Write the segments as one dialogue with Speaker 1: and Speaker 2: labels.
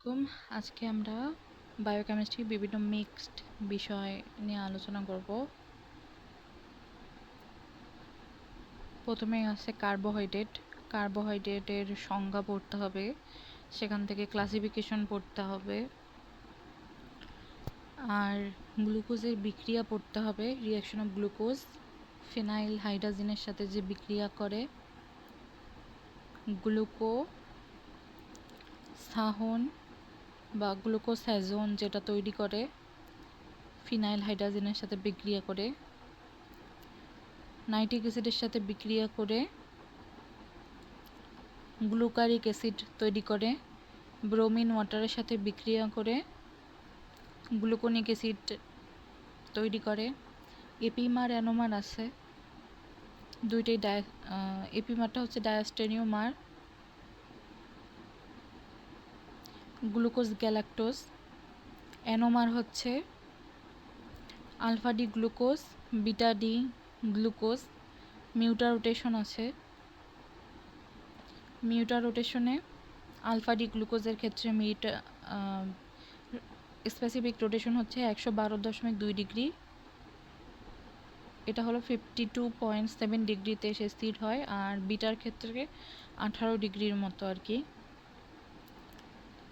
Speaker 1: আলাইকুম। আজকে আমরা বায়োকেমিস্ট্রি বিভিন্ন মিক্সড বিষয় নিয়ে আলোচনা করব। প্রথমে আছে কার্বোহাইড্রেটের সংজ্ঞা পড়তে হবে, সেখান থেকে ক্লাসিফিকেশন পড়তে হবে, আর গ্লুকোজের বিক্রিয়া পড়তে হবে, রিঅ্যাকশন অফ গ্লুকোজ ফিনাইল হাইড্রোজেনের সাথে যে বিক্রিয়া করে, গ্লুকোসাহন বা গ্লুকোসাজোন যেটা তৈরি করে ফিনাইল হাইড্রোজেনের সাথে বিক্রিয়া করে, নাইট্রিক অ্যাসিডের সাথে বিক্রিয়া করে গ্লুকারিক অ্যাসিড তৈরি করে, ব্রোমিন ওয়াটারের সাথে বিক্রিয়া করে গ্লুকোনিক অ্যাসিড তৈরি করে। এপিমার অ্যানোমার আছে, দুইটাই এপিমারটা হচ্ছে ডায়াস্টেরিওমার, গ্লুকোজ গ্যালাক্টোজ। অ্যানোমার হচ্ছে alpha D glucose, beta D glucose. Mutarotation আছে, মিউটারোটেশনে আলফা ডি গ্লুকোজের ক্ষেত্রে স্পেসিফিক রোটেশন হচ্ছে 112.2 ডিগ্রি, এটা হলো 52.7 ডিগ্রিতে এসে স্থির হয়, আর বিটার ক্ষেত্রে 18 ডিগ্রির মতো আর কি।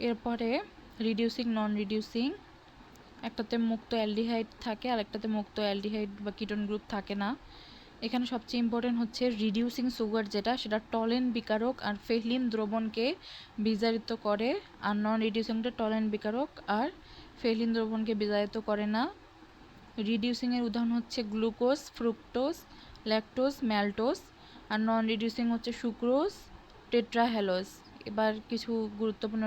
Speaker 1: এরপরে রিডিউসিং নন রিডিউসিং, একটাতে মুক্ত অ্যালডিহাইড থাকে আর একটাতে মুক্ত অ্যালডিহাইড বা কিটোন গ্রুপ থাকে না। এখানে সবচেয়ে ইম্পর্টেন্ট হচ্ছে রিডিউসিং সুগার যেটা, সেটা টলেন বিকারক আর ফেহলিন দ্রবণকে বিজারিত করে, আর নন রিডিউসিংটা টলেন বিকারক আর ফেহলিন দ্রবণকে বিজারিত করে না। রিডিউসিংয়ের উদাহরণ হচ্ছে গ্লুকোজ, ফ্রুক্টোজ, ল্যাকটোজ, ম্যালটোজ, আর নন রিডিউসিং হচ্ছে সুক্রোজ, টেট্রাহ্যালোজ। এবার কিছু গুরুত্বপূর্ণ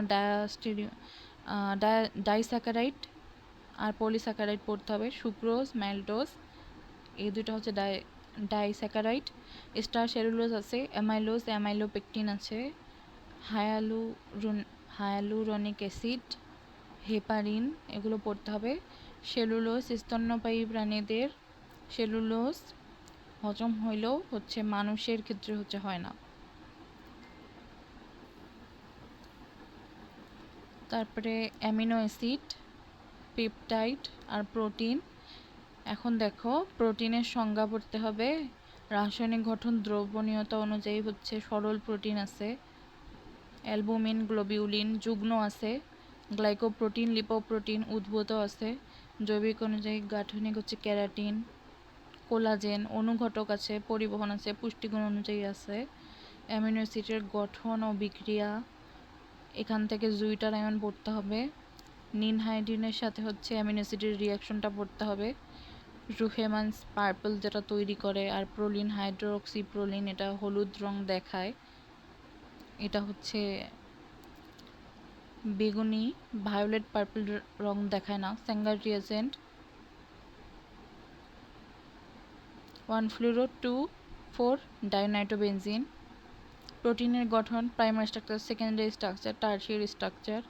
Speaker 1: ডাইস্যাকারাইড আর পলিস্যাকারাইড পড়তে হবে। সুক্রোজ, ম্যালটোজ, এই দুটো হচ্ছে ডাইস্যাকারাইড। স্টার সেলুলোজ আছে, অ্যামাইলোজ, অ্যামাইলোপেকটিন আছে, হায়ালুরনিক অ্যাসিড, হেপারিন, এগুলো পড়তে হবে। সেলুলোজ, স্তন্যপায়ী প্রাণীদের সেলুলোজ হজম হইলেও হচ্ছে মানুষের ক্ষেত্রে হচ্ছে হয় না। তারপরে অ্যামিনো অ্যাসিড, পেপটাইড আর প্রোটিন। এখন দেখো, প্রোটিনের সংজ্ঞা পড়তে হবে। রাসায়নিক গঠন দ্রবণীয়তা অনুযায়ী হচ্ছে সরল প্রোটিন আছে, অ্যালবুমিন, গ্লোবিউলিন, যুগ্ম আছে, গ্লাইকোপ্রোটিন, লিপোপ্রোটিন, উদ্ভূত আছে। জৈবিক অনুযায়ী গাঠনিক হচ্ছে ক্যারাটিন, কোলাজেন, অনুঘটক আছে, পরিবহন আছে, পুষ্টিগুণ অনুযায়ী আছে। অ্যামিনো অ্যাসিডের গঠন ও বিক্রিয়া, এখান থেকে জুইটার আয়ন পড়তে হবে। নিনহাইড্রিনের সাথে হচ্ছে অ্যামিনো অ্যাসিডের রিয়াকশনটা পড়তে হবে। রুহেমান্স পার্পল যেটা তৈরি করে, আর প্রোলিন, হাইড্রোক্সি প্রোলিন, এটা হলুদ রং দেখায়, এটা হচ্ছে বেগুনি, ভায়োলেট পার্পল রং দেখায় না। Sanger reagent 1-fluoro-2,4 ডাইনাইট্রোবেনজিন। প্রোটিনের গঠন, primary structure, secondary structure, tertiary structure,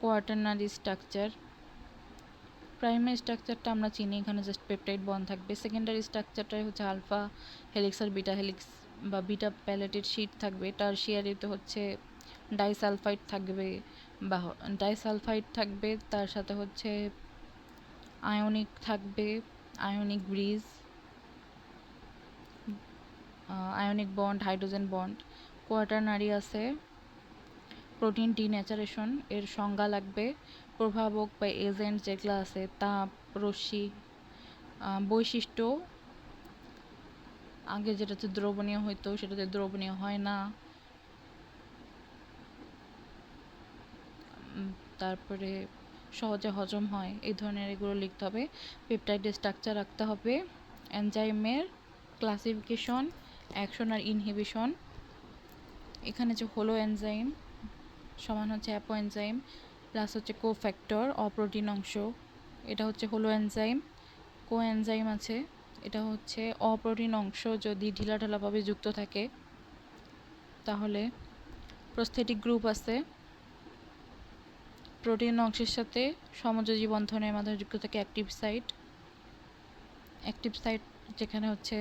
Speaker 1: quaternary structure. Primary স্ট্রাকচারটা আমরা চিনি, এখানে জাস্ট পেপটাইড বন্ড থাকবে। সেকেন্ডারি স্ট্রাকচারটাই হচ্ছে আলফা হেলিক্স আর বিটা হেলিক্স বা বিটা প্যালেটেড শিট থাকবে। টারশিয়ারিতে হচ্ছে ডাইসালফাইড থাকবে বা ডাইসালফাইড থাকবে, তার সাথে হচ্ছে আয়নিক থাকবে, ionic bridge, ionic bond, hydrogen bond. Quaternary আছে প্রোটিন ডিন্যাচারেশন, এর সংজ্ঞা লাগবে। প্রভাবক বা এজেন্ট যেগুলো আছে, তাপ, রশ্মি, বৈশিষ্ট্য, আগে যেটাতে দ্রবণীয় হইতো সেটাতে দ্রবণীয় হয় না। তারপরে সহজে হজম হয়, এই ধরনের এগুলো লিখতে হবে। পেপটাইডের স্ট্রাকচার রাখতে হবে। এনজাইমের ক্লাসিফিকেশন, অ্যাকশন আর ইনহিবিশন। এখানে যে হলো এনজাইম সমান হচ্ছে অ্যাপো এনজাইম প্লাস হচ্ছে কোফ্যাক্টর, অপ্রোটিন অংশ, এটা হচ্ছে হলো এনজাইম। কো এনজাইম আছে, এটা হচ্ছে অপ্রোটিন অংশ যদি ঢিলাঢালাভাবে যুক্ত থাকে। তাহলে প্রস্থেটিক গ্রুপ আছে, প্রোটিন অংশের সাথে সমযোজী বন্ধনের মাধ্যমে যুক্ত থাকে অ্যাক্টিভ সাইট। অ্যাক্টিভ সাইট যেখানে হচ্ছে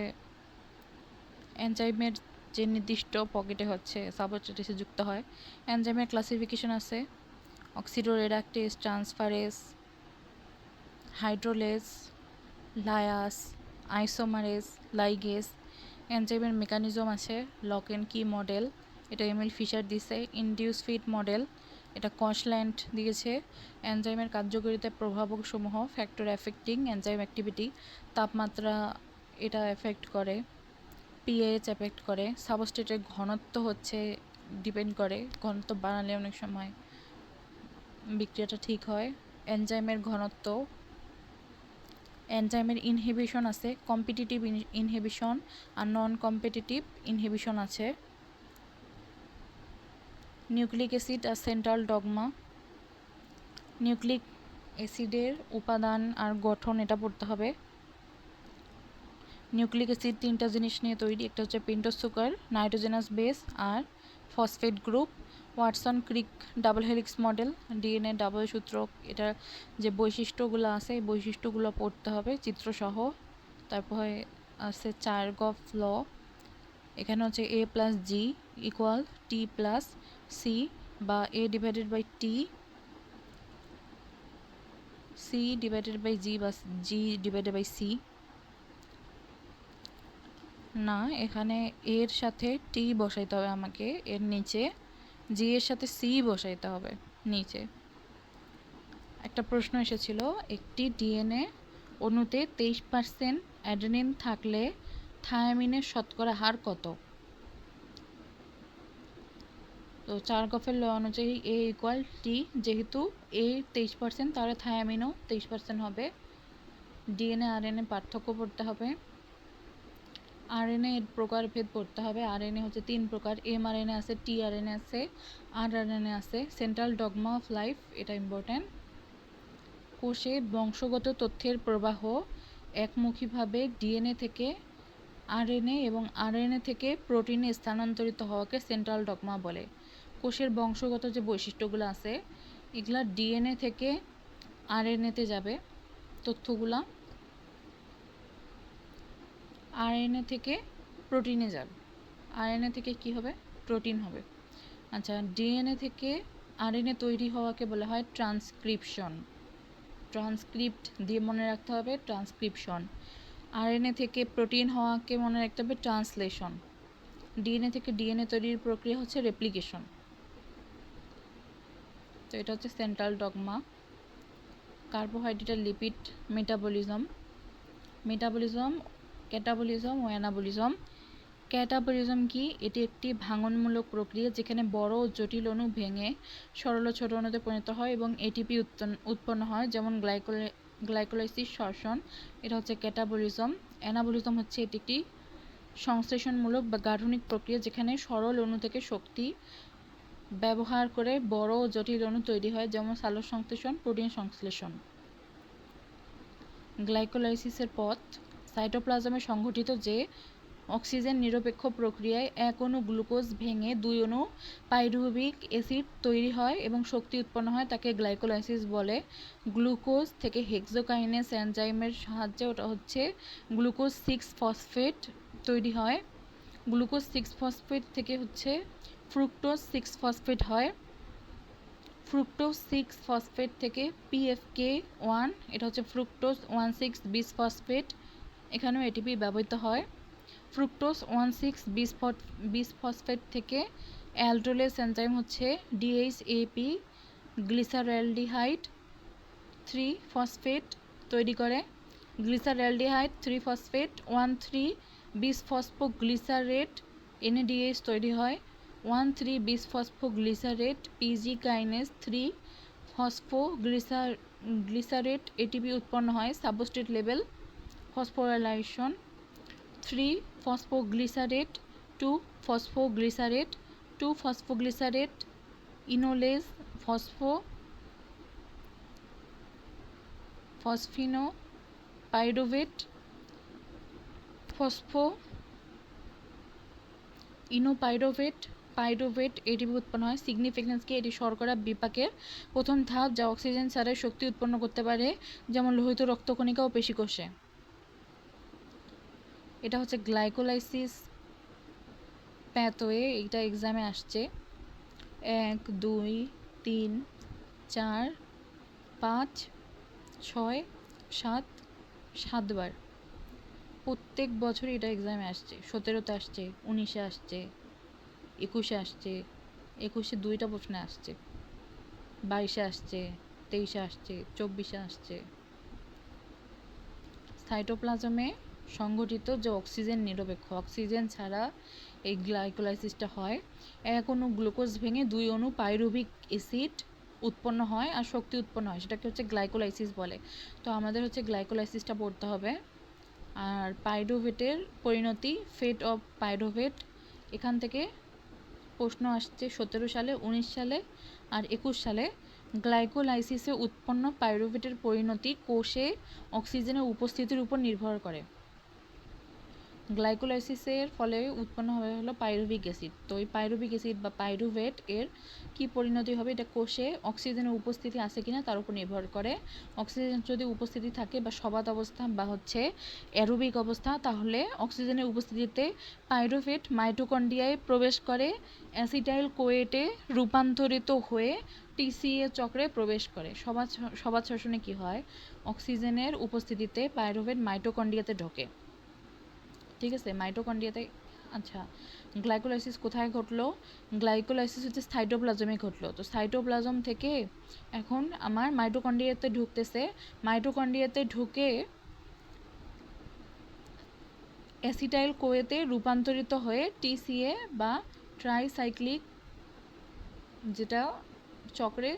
Speaker 1: এনজাইমের যে নির্দিষ্ট পকেটে হচ্ছে সাবস্ট্রেট এসে যুক্ত হয়। এনজাইমের ক্লাসিফিকেশন আছে অক্সিডোরেডাক্টেজ, ট্রান্সফারেজ, হাইড্রোলেজ, লায়াস, আইসোমারেজ, লাইগেজ। এনজাইমের মেকানিজম আছে লক অ্যান্ড কি মডেল, এটা এমিল ফিশার দিছে। ইনডিউস ফিট মডেল, এটা কশল্যান্ড দিয়েছে। এনজাইমের কার্যকারিতার প্রভাবকসমূহ, ফ্যাক্টর এফেক্টিং এনজাইম অ্যাক্টিভিটি, তাপমাত্রা এটা এফেক্ট করে, পিএইচ এফেক্ট করে, সাবস্ট্রেটের ঘনত্ব হচ্ছে ডিপেন্ড করে, ঘনত্ব বাড়ালে অনেক সময় বিক্রিয়াটা ঠিক হয়। এনজাইমের ঘনত্ব, এনজাইমের ইনহিবিশন আছে, কম্পিটিটিভ ইনহিবিশন আর নন কম্পিটিটিভ ইনহিবিশন আছে। নিউক্লিক অ্যাসিড আর সেন্ট্রাল ডগমা, নিউক্লিক অ্যাসিডের উপাদান আর গঠন এটা পড়তে হবে। নিউক্লিক অ্যাসিড তিনটা জিনিস নিয়ে তৈরি, একটা হচ্ছে পেন্টোজ সুগার, নাইট্রোজেনাস বেস আর phosphate group. Watson Crick double helix model, DNA double সূত্রক, এটার যে বৈশিষ্ট্যগুলো আছে এই বৈশিষ্ট্যগুলো পড়তে হবে চিত্রসহ। তারপরে আছে চারগফ ল, এখানে হচ্ছে A plus G equal T plus C, বা A divided by T, C divided by G, বা জি ডিভাইডেড বাই সি। না, এখানে এর সাথে টি বসাইতে হবে আমাকে, এর নিচে জি এর সাথে সি বসাইতে হবে নিচে। একটা প্রশ্ন এসেছিল, একটি ডিএনএ অণুতে 23% অ্যাডেনিন থাকলে থায়ামিনের শতকরা হার কত? তো চারকফের ল অনুযায়ী এ ইকুয়াল টি, যেহেতু এ 23% তাহলে থায়ামিনও 23% হবে। ডিএনএ আরএনএ পার্থক্য পড়তে হবে। আরএনএ এর প্রকারভেদ পড়তে হবে। আরএনএ হচ্ছে 3 প্রকার, এমআরএনএ আছে, টিআরএনএ আছে, আরআরএনএ আছে। সেন্ট্রাল ডগমা অফ লাইফ, এটা ইম্পর্টেন্ট। কোষে বংশগত তথ্যের প্রবাহ একমুখীভাবে ডিএনএ থেকে আরএনএ এবং আরএনএ থেকে প্রোটিনে স্থানান্তরিত হওয়াকে সেন্ট্রাল ডগমা বলে। কোষের বংশগত যে বৈশিষ্ট্যগুলো আছে এগুলা ডিএনএ থেকে আরএনএতে যাবে তথ্যগুলা, আরএনএ থেকে প্রোটিনে যাবে, আরএনএ থেকে কি হবে? প্রোটিন হবে। আচ্ছা, ডিএনএ থেকে আরএনএ তৈরি হওয়াকে বলা হয় ট্রান্সক্রিপশন। ট্রান্সক্রিপ্ট দিয়ে মনে রাখতে হবে, ট্রান্সক্রিপশন। আরএনএ থেকে প্রোটিন হওয়াকে মনে রাখতে হবে ট্রান্সলেশন। ডিএনএ থেকে ডিএনএ তৈরির প্রক্রিয়া হচ্ছে রেপ্লিকেশন। তো এটা হচ্ছে সেন্ট্রাল ডগমা। কার্বোহাইড্রেট আর লিপিড মেটাবলিজম, মেটাবলিজম, ক্যাটাবলিজম ও অ্যানাবলিজম। ক্যাটাবলিজম কি? এটি একটি ভাঙনমূলক প্রক্রিয়া যেখানে বড় ও জটিল অণু ভেঙে সরল ও ছোট অণুতে পরিণত হয় এবং এটিপি উৎপন্ন হয়, যেমন গ্লাইকোলাইসিস, শ্বসন। এটা হচ্ছে ক্যাটাবলিজম। অ্যানাবলিজম হচ্ছে এটি একটি সংশ্লেষণমূলক বা গাঠনিক প্রক্রিয়া যেখানে সরল অণু থেকে শক্তি ব্যবহার করে বড় ও জটিল অণু তৈরি হয়, যেমন সালোকসংশ্লেষণ, প্রোটিন সংশ্লেষণ। গ্লাইকোলাইসিসের পথ সাইটোপ্লাজমে সংঘটিত যে অক্সিজেন নিরপেক্ষ প্রক্রিয়ায় এক অণু গ্লুকোজ ভেঙে 2 অণু পাইরুভিক অ্যাসিড তৈরি হয় এবং শক্তি উৎপন্ন হয়, তাকে গ্লাইকোলাইসিস বলে। গ্লুকোজ থেকে হেক্সোকাইনেস এনজাইমের সাহায্যে ওটা হচ্ছে গ্লুকোজ 6 ফসফেট তৈরি হয়। গ্লুকোজ 6 ফসফেট থেকে হচ্ছে ফ্রুক্টোজ 6 ফসফেট হয়। ফ্রুক্টোজ 6 ফসফেট থেকে PFK1, এটা হচ্ছে ফ্রুক্টোজ 1,6 বিসফসফেট, এখানেও এটিপি ব্যবহৃত হয়। ফ্রুক্টোজ 1,6 বিসফসফেট থেকে অ্যালডোলেস এনজাইম হচ্ছে DHAP গ্লিসারঅ্যালডিহাইড 3 ফসফেট তৈরি করে। গ্লিসারঅ্যালডিহাইড 3 ফসফেট 1,3 বিসফসফোগ্লিসারেট NADH তৈরি হয়। 1,3 bisphosphoglycerate PG kinase 3 phosphoglycerate ATP উৎপন্ন হয়। Substrate level phosphorylation 3 phosphoglycerate 2 phosphoglycerate 2 phosphoglycerate enolase phosphoenolpyruvate pyruvate ATP উৎপন্ন হয়। সিগনিফিকেন্স কি? এটি শর্করা বিপাকের প্রথম ধাপ যা অক্সিজেন ছাড়াই শক্তি উৎপন্ন করতে পারে, যেমন লোহিত রক্তকণিকা ও পেশিকোষে। এটা হচ্ছে গ্লাইকোলাইসিস প্যাথওয়ে, এটা এক্সামে আসছে 1, 2, 3, 4, 5, 6, 7, 7বার। প্রত্যেক বছরই এটা এক্সামে আসছে। 17তে আসছে, 19-এ আসছে, 21-এ আসছে, 21-এ 2টা প্রশ্নে আসছে, 22-এ আসছে, 23-এ আসছে, 24-এ আসছে। সাইটোপ্লাজমে সংঘটিত যে অক্সিজেন নিরপেক্ষ, অক্সিজেন ছাড়া এই গ্লাইকোলাইসিসটা হয়। এক অণু গ্লুকোজ ভেঙে 2 অণু পাইরুভিক অ্যাসিড উৎপন্ন হয় আর শক্তি উৎপন্ন হয়, সেটাকে হচ্ছে গ্লাইকোলাইসিস বলে। তো আমাদের হচ্ছে গ্লাইকোলাইসিসটা পড়তে হবে। আর পাইরুভেটের পরিণতি, ফেট অফ পাইরুভেট, এখান থেকে প্রশ্ন আসছে 17 সালে, 19 সালে আর 21 সালে। গ্লাইকোলাইসিসে উৎপন্ন পাইরুভেটের পরিণতি কোষে অক্সিজেনের উপস্থিতির উপর নির্ভর করে। গ্লাইকোলাইসিসের ফলে উৎপন্ন হলো পাইরুভিক অ্যাসিড। তো এই পাইরুভিক অ্যাসিড বা পাইরুভেট এর কি পরিণতি হবে, এটা কোষে অক্সিজেনের উপস্থিতি আছে কিনা তার উপর নির্ভর করে। অক্সিজেন যদি উপস্থিতি থাকে বা সবাত অবস্থা বা হচ্ছে অ্যারোবিক অবস্থা, তাহলে অক্সিজেনের উপস্থিতিতে পাইরুভেট মাইটোকন্ড্রিয়ায় প্রবেশ করে, অ্যাসিটাইল কোয়েটে রূপান্তরিত হয়ে টিসিএ চক্রে প্রবেশ করে। সবাত শ্বসনে কি হয়, অক্সিজেনের উপস্থিতিতে পাইরুভেট মাইটোকন্ড্রিয়াতে ঢোকে। ঠিক আছে, মাইটোকন্ড্রিয়াতে। আচ্ছা, গ্লাইকোলাইসিস কোথায় ঘটলো? গ্লাইকোলাইসিস হচ্ছে সাইটোপ্লাজমে ঘটলো। তো সাইটোপ্লাজম থেকে এখন আমার মাইটোকন্ড্রিয়াতে ঢুকতেছে, মাইটোকন্ড্রিয়াতে ঢুকে অ্যাসিটাইল কোয়েতে রূপান্তরিত হয়ে টিসিএ বা ট্রাইসাইক্লিক যেটা চক্রে,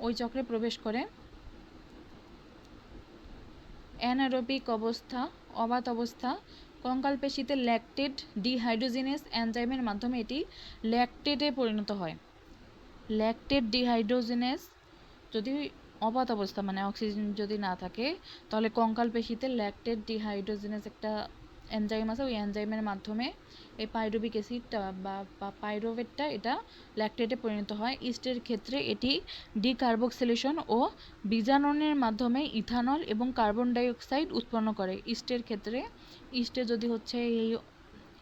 Speaker 1: ওই চক্রে প্রবেশ করে। অ্যানারোবিক অবস্থা, অবাত অবস্থা, কঙ্কাল পেশিতে ল্যাকটেট ডিহাইড্রোজিনেস এনজাইমের মাধ্যমে এটি ল্যাকটেটে পরিণত হয়। ল্যাকটেট ডিহাইড্রোজিনেস যদি অবাত অবস্থা মানে অক্সিজেন যদি না থাকে, তাহলে কঙ্কাল পেশিতে ল্যাকটেট ডিহাইড্রোজিনেস একটা এনজাইম আছে, ওই এনজাইমের মাধ্যমে এই পাইরুভিক অ্যাসিডটা বা পাইরুভেটটা এটা ল্যাকটেটে পরিণত হয়। ইস্টের ক্ষেত্রে এটি ডিকার্বক্সিলেশন ও বীজাণনের মাধ্যমে ইথানল এবং কার্বন ডাই অক্সাইড উৎপন্ন করে। ইস্টের ক্ষেত্রে, ইস্টে যদি হচ্ছে এই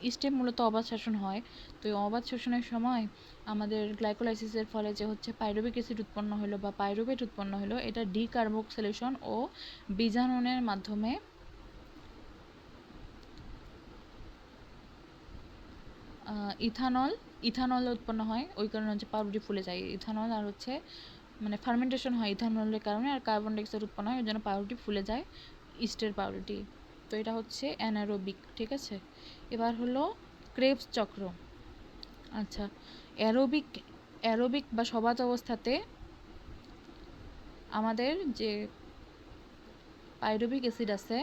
Speaker 1: ইস্টে মূলত অবাত শ্বসন হয়। তো এই অবাত শ্বসনের সময় আমাদের গ্লাইকোলাইসিসের ফলে যে হচ্ছে পাইরুভিক অ্যাসিড উৎপন্ন হলো বা পাইরুভেট উৎপন্ন হলো, এটা ডিকার্বক্সিলেশন ও বীজাণনের মাধ্যমে ইথানল উৎপন্ন হয়। ওই কারণে হচ্ছে পাউরুটি ফুলে যায় ইথানল, আর হচ্ছে মানে ফার্মেন্টেশন হয় ইথানলের কারণে, আর কার্বন ডাইঅক্সাইড উৎপন্ন হয়, ওই জন্য পাউরুটি ফুলে যায়, ইস্টের পাউরুটি। তো এটা হচ্ছে অ্যানারোবিক। ঠিক আছে, এবার হলো ক্রেবস চক্র। আচ্ছা, অ্যারোবিক বা সবাত অবস্থাতে আমাদের যে পাইরুভিক অ্যাসিড আছে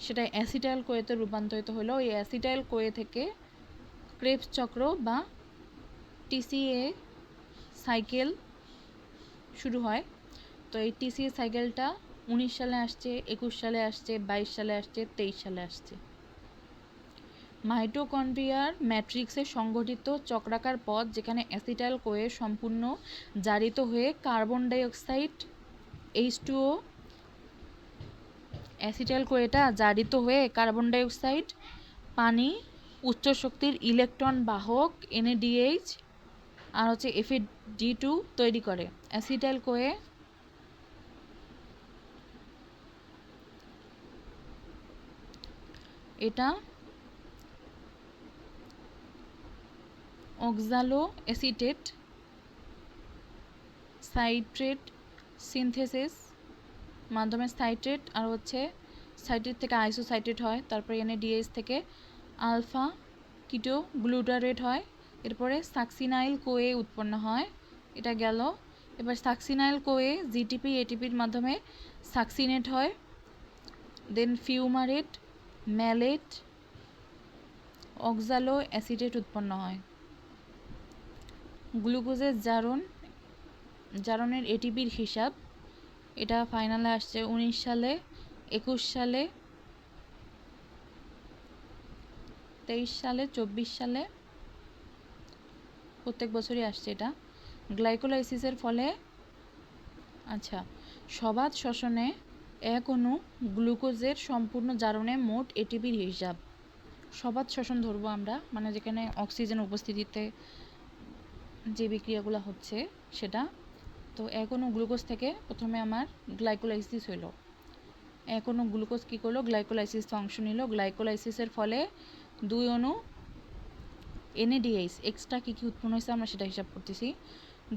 Speaker 1: সেটা অ্যাসিটাইল কোয়েতে রূপান্তরিত হলো। এই অ্যাসিটাইল কোয়ে থেকে ক্রেবস চক্র বা টিসিএ সাইকেল শুরু হয়। তো এই টিসিএ সাইকেলটা 19 সালে আসছে, 21 সালে আসছে, 22 সালে আসছে, 23 সালে আসছে। মাইটোকন্ড্রিয়ার ম্যাট্রিক্সে সংগঠিত চক্রাকার পথ, যেখানে অ্যাসিটাইল কোয়ে সম্পূর্ণ জারিত হয়ে carbon die oxide H2O, acetyl Quetta জারিত হয়ে কার্বন ডাই অক্সাইড, পানি, উচ্চ শক্তির ইলেকট্রন বাহক NADH আর হচ্ছে Fe2 তৈরি করে। অ্যাসিটাইল কোয়ে এটা অক্সালো অ্যাসিটেট সাইট্রেট সিনথেসিস মাধ্যমে সাইট্রেট আর হচ্ছে সাইট্রেট থেকে আইসোসাইট্রেট হয়, তারপরে NADH থেকে আলফা কিটো গ্লুটারেট হয়, এরপরে সাকসিনাইল কোয়ে উৎপন্ন হয়। এটা গেল। এবার সাকসিনাইল কোয়ে জিটিপি এটিপির মাধ্যমে সাকসিনেট হয়, দেন ফিউমারেট, ম্যালেট, অক্সালো অ্যাসিটেট উৎপন্ন হয়। গ্লুকোজের জারণের এটিপির হিসাব, এটা ফাইনালে আসছে 19 সালে, 21 সালে, 23 সালে, 24 সালে, প্রত্যেক বছরই আসছে এটা। গ্লাইকোলাইসিসের ফলে আচ্ছা, সবাত শ্বসনে এক অণু গ্লুকোজের সম্পূর্ণ জারণে মোট এটিপির হিসাব। সবাত শ্বসন ধরবো আমরা, মানে যেখানে অক্সিজেন উপস্থিতিতে যে বিক্রিয়াগুলো হচ্ছে সেটা। তো এক অণু গ্লুকোজ থেকে প্রথমে আমার গ্লাইকোলাইসিস হইল। এক অণু গ্লুকোজ কী করলো, গ্লাইকোলাইসিস অংশ নিল। গ্লাইকোলাইসিসের ফলে 2 অণু NADH এক্সট্রা কী কী উৎপন্ন হয়েছে আমরা সেটা হিসাব করতেছি।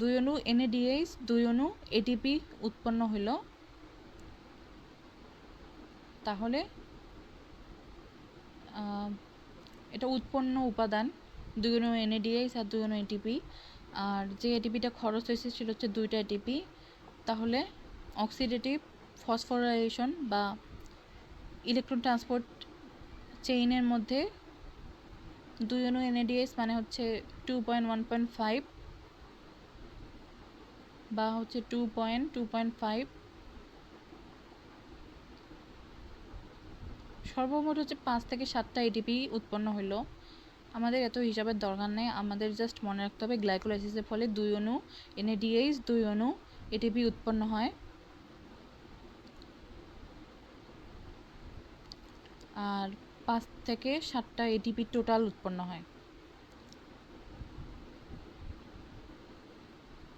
Speaker 1: 2 অণু NADH, 2 অণু ATP উৎপন্ন হইল। তাহলে এটা উৎপন্ন উপাদান 2 অণু NADH আর 2 অণু ATP। আর যে এটিপিটা খরচ হয়েছে সেটা হচ্ছে 2টা এটিপি। তাহলে অক্সিডেটিভ ফসফোরাইলেশন বা ইলেকট্রন ট্রান্সপোর্ট চেইনের মধ্যে 2 অণু NADH মানে হচ্ছে 2.1.5 বা হচ্ছে 2.2.5, সর্বমোট হচ্ছে 5 থেকে 7টা এটিপি উৎপন্ন হইল। আমাদের এত হিসাবের দরকার নেই, আমাদের জাস্ট মনে রাখতে হবে গ্লাইকোলাইসিসের ফলে 2 অণু NADH, 2 অণু ATP উৎপন্ন হয়। আর 5 থেকে 7টা ATP টোটাল উৎপন্ন হয়।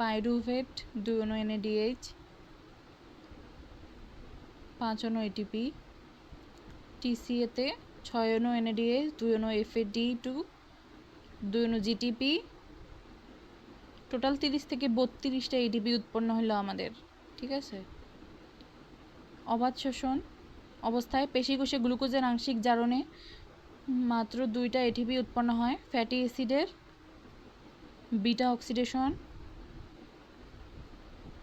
Speaker 1: পাইরুভেট 2 অণু NADH, 5 অণু ATP। TCA-তে 6 অণু NADH, 2 অণু FAD2, 2 অণু GTP। টোটাল 30 থেকে 32টা ATP উৎপন্ন হলো আমাদের। ঠিক আছে। অবাধ শোষণ অবস্থায় পেশিকোষে গ্লুকোজের আংশিক জারণে মাত্র 2টা ATP উৎপন্ন হয়। ফ্যাটি অ্যাসিডের বিটা অক্সিডেশন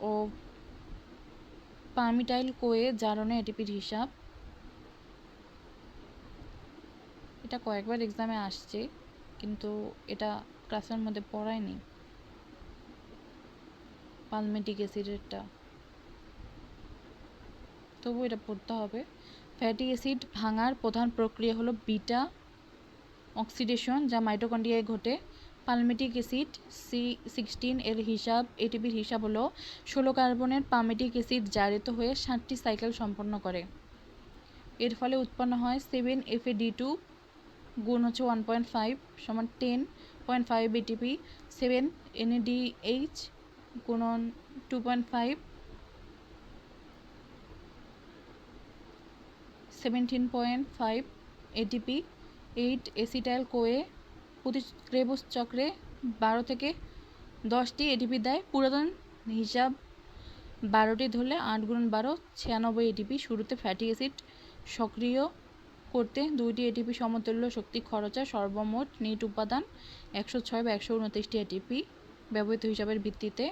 Speaker 1: ও পামিটাইল কোয়ে জারণে এটিপির হিসাব। এটা কয়েকবার এক্সামে আসছে কিন্তু এটা ক্লাসের মধ্যে পড়ায়নি, পালমেটিক অ্যাসিডেরটা, তবু এটা পড়তে হবে। ফ্যাটি অ্যাসিড ভাঙার প্রধান প্রক্রিয়া হলো বিটা অক্সিডেশন, যা মাইটোকন্ড্রিয়ায় ঘটে। পালমেটিক অ্যাসিড C16 এর হিসাব, এটিপির হিসাব হলো 16 কার্বনের পালমেটিক অ্যাসিড জারিত হয়ে 60টি সাইকেল সম্পন্ন করে। এর ফলে উৎপন্ন হয় 7FAD2 গুণ হচ্ছে 1.5 সমান 10.5 ATP, 7 NADH গুণন 2.5 17.5 ATP, 8 অ্যাসিটাইল কোয়ে প্রতি ক্রেবস চক্রে 12 থেকে 10টি ATP দেয়। পুরাতন হিসাব 12টি ধরলে 8 গুণ 12 96 ATP। শুরুতে ফ্যাটি অ্যাসিড সক্রিয় করতে 2টি ATP সমতুল্য শক্তি খরচ হয়। সর্বমোট নিট উপাদান 106 বা 129টি ATP ব্যবহৃত হিসাবের ভিত্তিতে।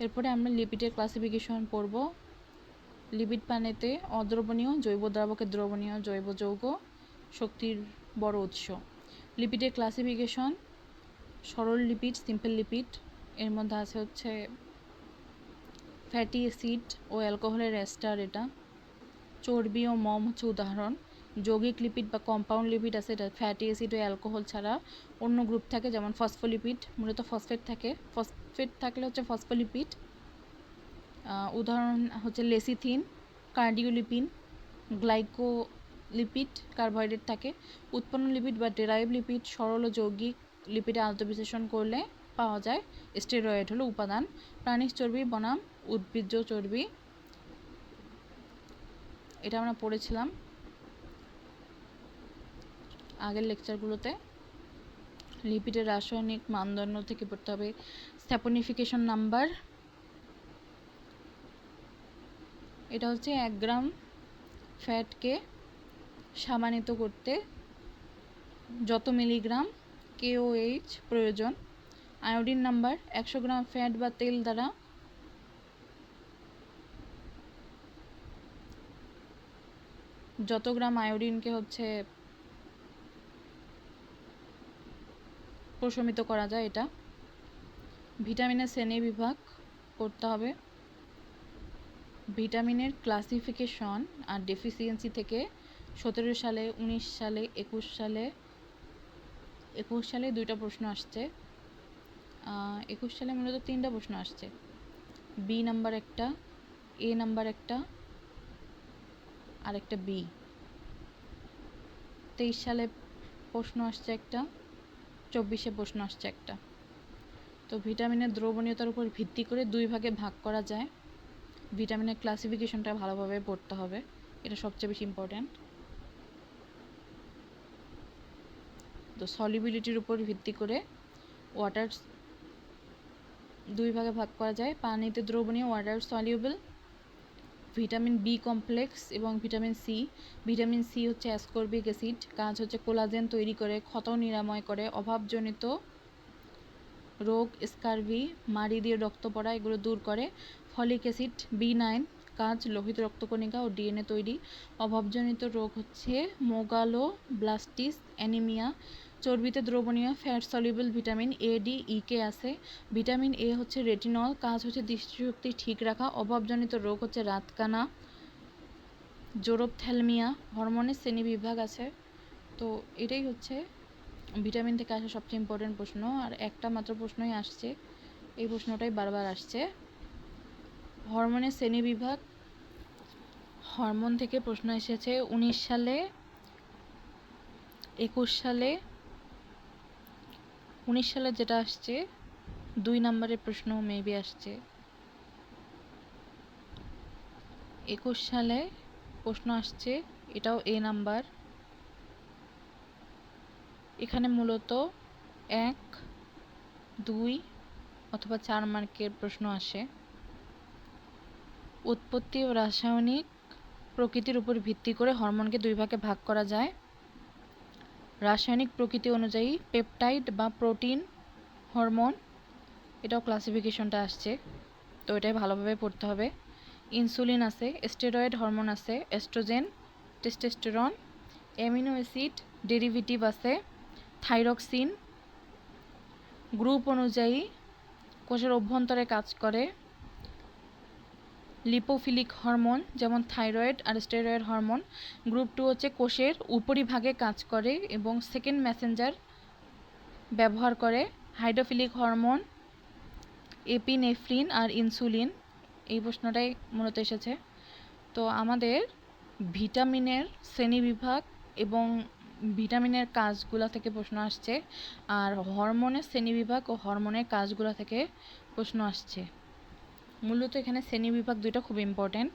Speaker 1: এরপরে আমরা লিপিডের ক্লাসিফিকেশন পড়ব। লিপিড পানিতে অদ্রবণীয়, জৈব দ্রাবকে দ্রবণীয়, জৈব যৌগ, শক্তির বড় উৎস। লিপিডের ক্লাসিফিকেশন: সরল লিপিড, সিম্পল লিপিড, এর মধ্যে আছে হচ্ছে ফ্যাটি অ্যাসিড ও অ্যালকোহলের এস্টার, এটা। চর্বি ও মোম হচ্ছে উদাহরণ। যৌগিক লিপিড বা কম্পাউন্ড লিপিড আছে, এটা ফ্যাটি অ্যাসিড ও অ্যালকোহল ছাড়া অন্য গ্রুপ থাকে, যেমন ফসফোলিপিড, মূলত ফসফেট থাকে, ফসফেট থাকলে হচ্ছে ফসফোলিপিড। উদাহরণ হচ্ছে লেসিথিন, কার্ডিওলিপিন, গ্লাইকোলিপিড, কার্বোহাইড্রেট থাকে। উৎপন্ন লিপিড বা ডেরাইভ লিপিড সরল ও যৌগিক লিপিডে আত্মবিশ্লেষণ করলে পাওয়া যায় স্টেরয়েড হলো উপাদান। প্রাণী চর্বি বনাম উদ্ভিজ্জ চর্বি, এটা আমরা পড়েছিলাম আগের লেকচারগুলোতে। লিপিডের রাসায়নিক মানদণ্ড থেকে পড়তে হবে। স্যাপোনিফিকেশন নাম্বার, এটা হচ্ছে 1 গ্রাম ফ্যাটকে সামানিত করতে যত মিলিগ্রাম KOH প্রয়োজন। আয়োডিন নাম্বার, 100 গ্রাম ফ্যাট বা তেল দ্বারা যত গ্রাম আয়োডিনকে হচ্ছে প্রশমিত করা যায়, এটা। ভিটামিনের শ্রেণী বিভাগ করতে হবে। ভিটামিনের ক্লাসিফিকেশন আর ডেফিসিয়েন্সি থেকে 17 সালে, 19 সালে, 21 সালে 2টা প্রশ্ন আসছে। 21 সালে মূলত 3টা প্রশ্ন আসছে। বি নাম্বার একটা, এ নাম্বার একটা, আর একটা বি। 23 সালে প্রশ্ন আসছে একটা, 24-এ প্রশ্ন আসছে একটা। তো ভিটামিনের দ্রবণীয়তার উপর ভিত্তি করে 2 ভাগে ভাগ করা যায়। ভিটামিনের ক্লাসিফিকেশনটা ভালোভাবে পড়তে হবে, এটা সবচেয়ে বেশি ইম্পর্ট্যান্ট। তো সলিবিলিটির উপর ভিত্তি করে ওয়াটার 2 ভাগে ভাগ করা যায়, পানিতে দ্রবণীয় water soluble, vitamin B complex এবং ভিটামিন সি। ভিটামিন সি হচ্ছে অ্যাসকর্বিক অ্যাসিড, কাজ হচ্ছে কোলাজেন তৈরি করে, ক্ষত নিরাময় করে, অভাবজনিত রোগ, স্কারভি, মাড়ি দিয়ে রক্ত পড়া এগুলো দূর করে। ফলিক অ্যাসিড B9, কাজ লোহিত রক্তকণিকা ও ডিএনএ তৈরি। অভাবজনিত রোগ হচ্ছে মোগালো ব্লাস্টিস, অ্যানিমিয়া। চর্বিতে দ্রবণীয় fat soluble vitamin A, D, E, K আছে। ভিটামিন A হচ্ছে রেটিনল, কাজ হচ্ছে দৃষ্টিশক্তি ঠিক রাখা। অভাবজনিত রোগ হচ্ছে রাতকানা, জোরোপথ্যালমিয়া। হরমোনের শ্রেণীবিভাগ আছে। তো এটাই হচ্ছে ভিটামিন থেকে আসা সবচেয়ে ইম্পর্টেন্ট প্রশ্ন। আর একটা মাত্র প্রশ্নই আসছে, এই প্রশ্নটাই বারবার আসছে। হরমোনের শ্রেণীবিভাগ, হরমোন থেকে প্রশ্ন এসেছে 19 সালে, 21 সালে। 19 সালে যেটা আসছে 2 নম্বরের প্রশ্ন মেবি আসছে। 21 সালে প্রশ্ন আসছে, এটাও A নাম্বার। এখানে মূলত 1, 2 অথবা 4 মার্কের প্রশ্ন আসে। উৎপত্তি ও রাসায়নিক প্রকৃতির উপর ভিত্তি করে হরমোনকে 2 ভাগে ভাগ করা যায়। রাসায়নিক প্রকৃতি অনুযায়ী পেপটাইড বা প্রোটিন হরমোন, এটাও ক্লাসিফিকেশনটা আসছে, তো এটাই ভালোভাবে পড়তে হবে। ইনসুলিন আছে, স্টেরয়েড হরমোন আছে, oestrogen, testosterone, amino acid derivative আছে, থাইরক্সিন। গ্রুপ অনুযায়ী কোষের অভ্যন্তরে কাজ করে। লিপোফিলিক হরমোন যেমন থাইরয়েড আর স্টেরয়েড হরমোন। গ্রুপ 2 হচ্ছে কোষের উপরিভাগে কাজ করে এবং সেকেন্ড মেসেঞ্জার ব্যবহার করে। হাইড্রোফিলিক হরমোন, এপিনেফ্রিন আর ইনসুলিন। এই প্রশ্নটাই মূলত এসেছে। তো আমাদের ভিটামিনের শ্রেণীবিভাগ এবং ভিটামিনের কাজগুলো থেকে প্রশ্ন আসছে, আর হরমোনের শ্রেণীবিভাগ ও হরমোনের কাজগুলো থেকে প্রশ্ন আসছে। মূলত এখানে শ্রেণীবিভাগ 2টা খুব ইম্পর্ট্যান্ট।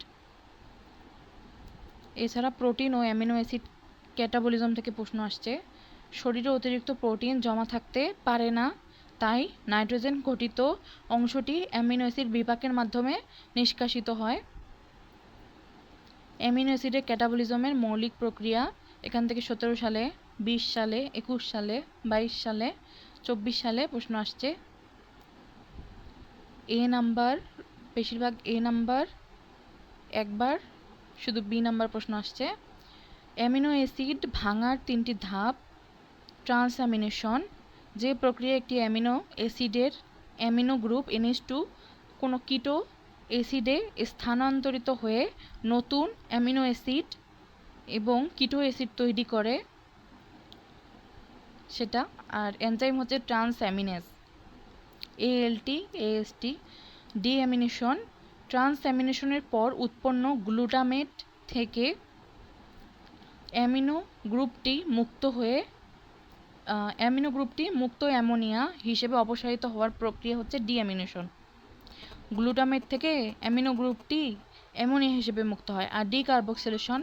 Speaker 1: এছাড়া প্রোটিন ও অ্যামিনো অ্যাসিড ক্যাটাবলিজম থেকে প্রশ্ন আসছে। শরীরে অতিরিক্ত প্রোটিন জমা থাকতে পারে না, তাই নাইট্রোজেন ঘটিত অংশটি অ্যামিনো অ্যাসিড বিপাকের মাধ্যমে নিষ্কাশিত হয়। অ্যামিনো অ্যাসিডের ক্যাটাবলিজমের মৌলিক প্রক্রিয়া, এখান থেকে 17 সালে, 20 সালে, 21 সালে, 22 সালে, 24 সালে প্রশ্ন আসছে। A নাম্বার, বেশিরভাগ A নাম্বার, একবার শুধু B নাম্বার প্রশ্ন আসছে। অ্যামিনো অ্যাসিড ভাঙার 3টি ধাপ। ট্রান্সঅ্যামিনেশন, যে প্রক্রিয়া একটি অ্যামিনো অ্যাসিডের অ্যামিনো গ্রুপ NH2 কোনো কিটো অ্যাসিডে স্থানান্তরিত হয়ে নতুন অ্যামিনো অ্যাসিড এবং কিটো অ্যাসিড তৈরি করে সেটা। আর এনজাইম হচ্ছে ট্রান্সঅ্যামিনেজ, ALT, AST। ডিঅ্যামিনেশন, ট্রান্সঅ্যামিনেশনের পর উৎপন্ন গ্লুটামেট থেকে অ্যামিনো গ্রুপটি মুক্ত অ্যামোনিয়া হিসেবে অপসারিত হওয়ার প্রক্রিয়া হচ্ছে ডিঅ্যামিনেশন। গ্লুটামেট থেকে অ্যামিনো গ্রুপটি অ্যামোনিয়া হিসেবে মুক্ত হয়। আর ডিকার্বক্সিলেশন,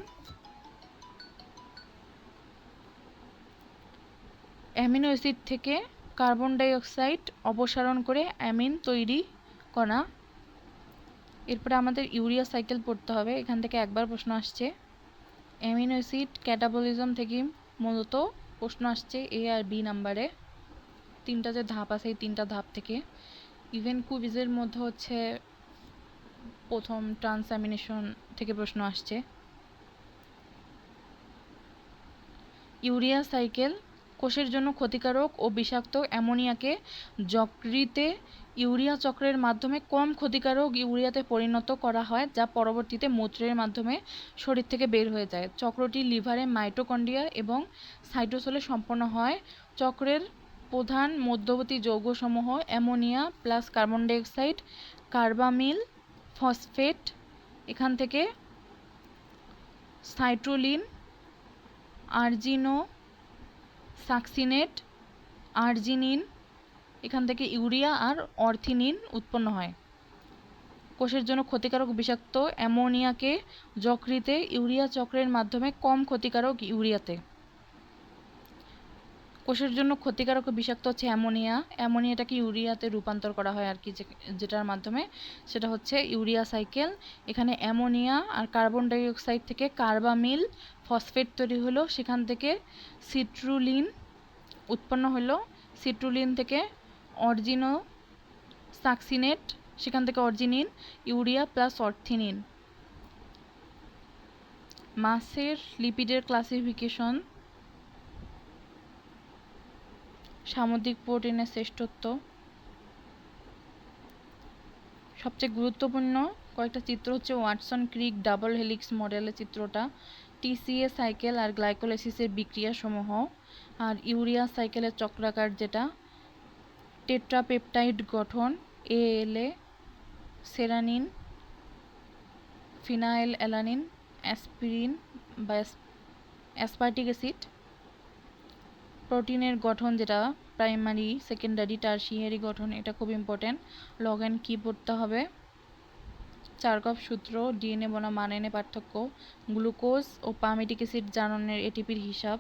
Speaker 1: অ্যামিনো অ্যাসিড থেকে কার্বন ডাই অক্সাইড অপসারণ করে অ্যামিন তৈরি করা। এরপরে আমাদের ইউরিয়া সাইকেল পড়তে হবে, এখান থেকে একবার প্রশ্ন আসছে। অ্যামিনো অ্যাসিড ক্যাটাবলিজম থেকে মূলত প্রশ্ন আসছে A আর B নাম্বারে। 3টা যে ধাপ আছে এই 3টা ধাপ থেকে। ইভেন কুইজের মধ্যে হচ্ছে প্রথম ট্রান্সঅ্যামিনেশন থেকে প্রশ্ন আসছে। ইউরিয়া সাইকেল, কোষের জন্য ক্ষতিকারক ও বিষাক্ত অ্যামোনিয়াকে যকৃতে ইউরিয়া চক্রের মাধ্যমে কম ক্ষতিকারক ইউরিয়াতে পরিণত করা হয়, যা পরবর্তীতে মূত্রের মাধ্যমে শরীর থেকে বের হয়ে যায়। চক্রটি লিভারে মাইটোকন্ড্রিয়া এবং সাইটোসোলে সম্পন্ন হয়। চক্রের প্রধান মধ্যবর্তী যৌগসমূহ ammonia plus carbon dioxide, carbamyl phosphate. এখান থেকে সাইট্রোলিন, আর্জিনো সাকসিনেট, আর্জিনিন এখান থেকে ইউরিয়া আর অর্থিনিন উৎপন্ন হয়। কোষের জন্য ক্ষতিকারক বিষাক্ত অ্যামোনিয়াকে যকৃতে ইউরিয়া চক্রের মাধ্যমে কম ক্ষতিকারক ইউরিয়াতে। কোষের জন্য ক্ষতিকারক বিষাক্ত হচ্ছে অ্যামোনিয়া, অ্যামোনিয়াটাকে ইউরিয়াতে রূপান্তর করা হয় আর কি, যেটার মাধ্যমে সেটা হচ্ছে ইউরিয়া সাইকেল। এখানে অ্যামোনিয়া আর কার্বন ডাই অক্সাইড থেকে কার্বামিল ফসফেট তৈরি হলো, সেখান থেকে সিট্রুলিন উৎপন্ন হলো, সিট্রুলিন থেকে অরজিনো সাকসিনেট, সেখান থেকে অরজিনিন, ইউরিয়া প্লাস অর্থিনিন। মাসের লিপিডের ক্লাসিফিকেশন, সামুদ্রিক প্রোটিনের শ্রেষ্ঠত্ব। সবচেয়ে গুরুত্বপূর্ণ কয়েকটা চিত্র হচ্ছে ওয়াটসন ক্রিক ডাবল হেলিক্স মডেলের চিত্রটা, টিসিএ সাইকেল আর গ্লাইকোলাইসিসের বিক্রিয়া সমূহ, আর ইউরিয়া সাইকেলের চক্রাকার যেটা, টেট্রাপেপটাইড গঠন, এএলএ, সেরানিন, ফিনাইল অ্যালানিন, অ্যাসপিরিন বা অ্যাসপার্টিক অ্যাসিড। প্রোটিনের গঠন যেটা প্রাইমারি, সেকেন্ডারি, টারশিয়ারি গঠন, এটা খুব ইম্পর্টেন্ট। লগ এন কি পড়তে হবে, চারকফ সূত্র, ডিএনএ বনাম আরএনএ পার্থক্য, গ্লুকোজ ও পামিটিক অ্যাসিড জারণের এটিপির হিসাব।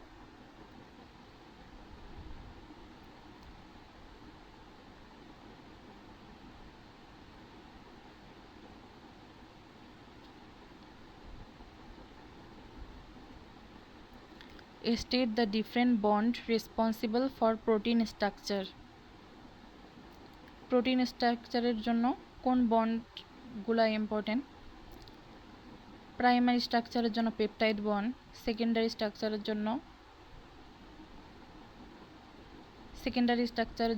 Speaker 1: State the different bond responsible for protein structure. Protein স্ট্রাকচারের জন্য কোন বন্ডগুলো ইম্পর্টেন্ট? প্রাইমারি স্ট্রাকচারের জন্য পেপটাইড বন্ড, সেকেন্ডারি স্ট্রাকচারের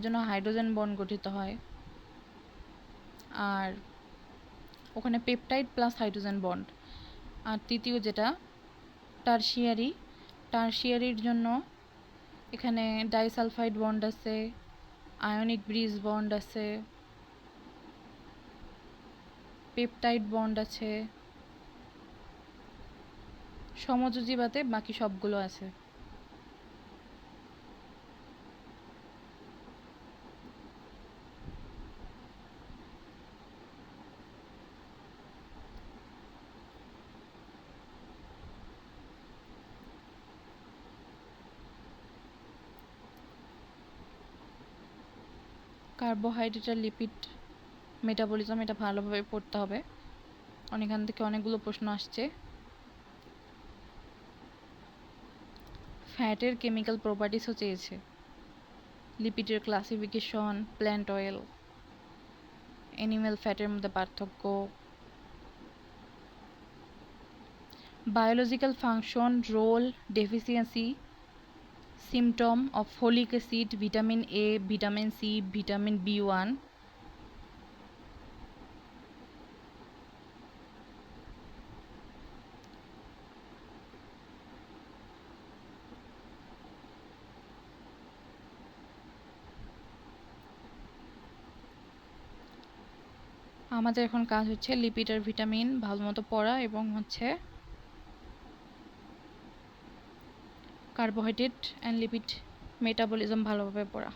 Speaker 1: জন্য হাইড্রোজেন বন্ড গঠিত হয়, আর ওখানে পেপটাইড প্লাস হাইড্রোজেন বন্ড। আর তৃতীয় যেটা টারশিয়ারির জন্য এখানে ডাইসালফাইড বন্ড আছে, আয়নিক ব্রিজ বন্ড আছে, পেপটাইড বন্ড আছে, সমযোজী বাদে বাকি সবগুলো আছে। কার্বোহাইড্রেট আর লিপিড মেটাবলিজম, এটা ভালোভাবে পড়তে হবে, এখান থেকে অনেকগুলো প্রশ্ন আসছে। ফ্যাটের কেমিক্যাল প্রপার্টিসও চেয়েছে, লিপিডের ক্লাসিফিকেশন, প্ল্যান্ট অয়েল, অ্যানিম্যাল ফ্যাটের মধ্যে পার্থক্য, biological function, role, deficiency, symptom of folic acid, vitamin A, vitamin C, vitamin B1। আমাদের এখন কাজ হচ্ছে লিপিড আর ভিটামিন ভালোমতো পড়া এবং হচ্ছে কার্বোহাইড্রেট অ্যান্ড লিপিড মেটাবলিজম ভালোভাবে পড়া।